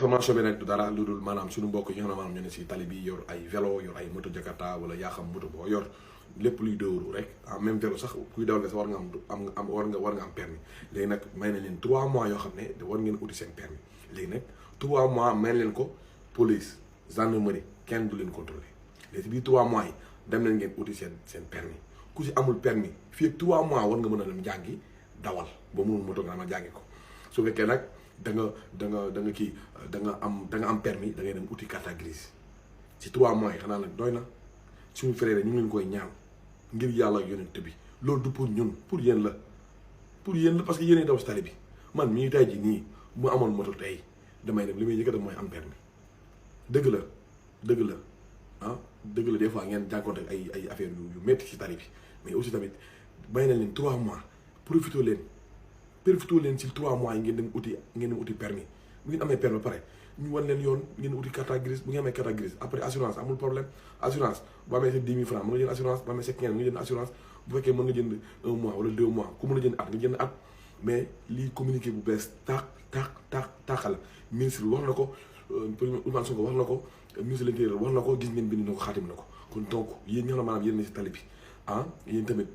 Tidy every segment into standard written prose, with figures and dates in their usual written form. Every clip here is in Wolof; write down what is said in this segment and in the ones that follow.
information bi nag du dara lu dul maanaam suñu mbokk yi nga xam ne maanaam ñu ne si tali bi yor ay vélo yor ay moto jakarta wala yaa xam moto boo yor lépp luy dëwru rek même vélo sax kuy dawal nga sax war nga am war nga am permis léegi nag may nañ leen 3 mois yoo xam ne war ngeen uti seen permis léegi nag 3 mois may leen ko police gendarmerie kenn du leen contrôler léegi si biir 3 mois yi dem leen ngeen uti seen permis ku si amul permis fii ak 3 mois war nga mën a dem jàngi dawal ba mënul moto nga ma jàngi ko su fekkee nag da nga am permis da ngay dem uti carte grise ci 3 mois yi xanaa nag doy na suñu frère ñu ngi leen koy ñaan ngir yàlla ak yonent bi loolu du pour ñun pour yéen la parce que yéenay daw si tali bi man mii tay ji nii mu amoon moto tey damay dem li may njëkk a def mooy am permis dëgg la dëgg la des fois ngeen jànkoonte ak ay affaire yu métti ci tali bi mais aussi tamit bay nañ leen 3 mois profité leen ci 3 mois yi ngeen dem uti permis bu ngeen amee permis ba pare ñu wan leen yoon ngeen uti carte grise bu ngeen amee carte grise après assurance amul problème assurance bu amee sa 10 000 francs mën nga jënd assurance bu amee sa 15 nga jënd assurance bu fekkee mën nga jënd 1 mois wala 2 mois ku mën a jënd at nga jënd at mais lii communiqué bu bees taaxal ministre wax na ko premier Ousmane Sonko wax na ko ministre de l'Intérieur wax na ko gis ngeen bind na ko xaatim na ko kon donc yéen ñi nga xam ne maanaam yéen ne si tali bi yéen tamit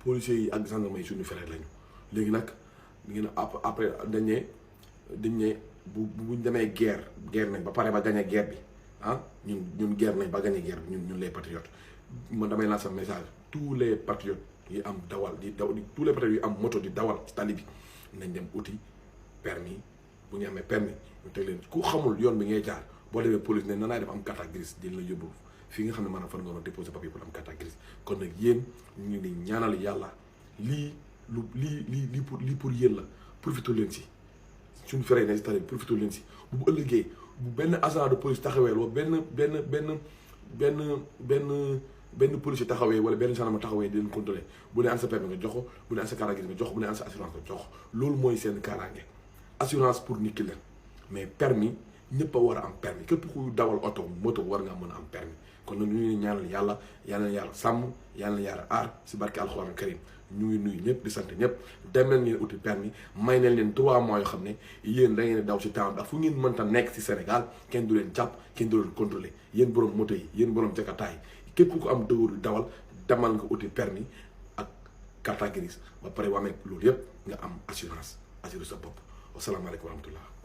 policiers yi ak gendarmerie yi suñu frère lañu léegi nag ngeen après dañ ne buñ demee guerre nañ ba pare ba gagné guerre bi ñun guerre nañ ba gagné guerre bi ñun les patriotes man damay lancer message tous les patriotes yi am dawal tous les patriotes yi am moto di dawal ci tali bi nañ dem uti permis bu ñu amee permis ñu teg leen ku xamul yoon bi ngay jaar boo demee police ne nan laay def am carte grise di la yóbbu fii nga xam ne maanaam fan nga doon déposer papier pour am carte grise kon nag yéen ñu ngi ñaanal yàlla lii pour yéen la profité leen si suñu frère ne si tali bi profité leen si bu ëllëgee bu benn agent de police taxawee wala benn policier taxawee wala benn gendarme taxawee di leen contrôler bu ne an sa permis nga jox ko bu ne an sa carte grise nga jox ko bu ne an sa assurance nga jox ko loolu mooy seen kaaraange assurance pour nit ki la mais permis ñëpp a war a am permis képp ku dawal oto moto war nga mën a am permis kon nag ñu ngi ñaanal yàlla sàmm yàlla aar si barke alxuraan karim ñu ngi nuyu ñëpp di sant ñëpp dem leen ngeen uti permis may nañ leen 3 mois yoo xam ne yéen da ngeen daw si temps bi ak fu ngeen mënta nekk si Sénégal kenn du leen jàpp kenn du leen contrôler yéen borom moto yi yéen borom jakarta yi képp ku am dëwër dawal demal nga uti permis ak carte grise ba pare waa amee loolu yëpp nga am assurance sa bopp wasalaamaaleykum wa rahmatullah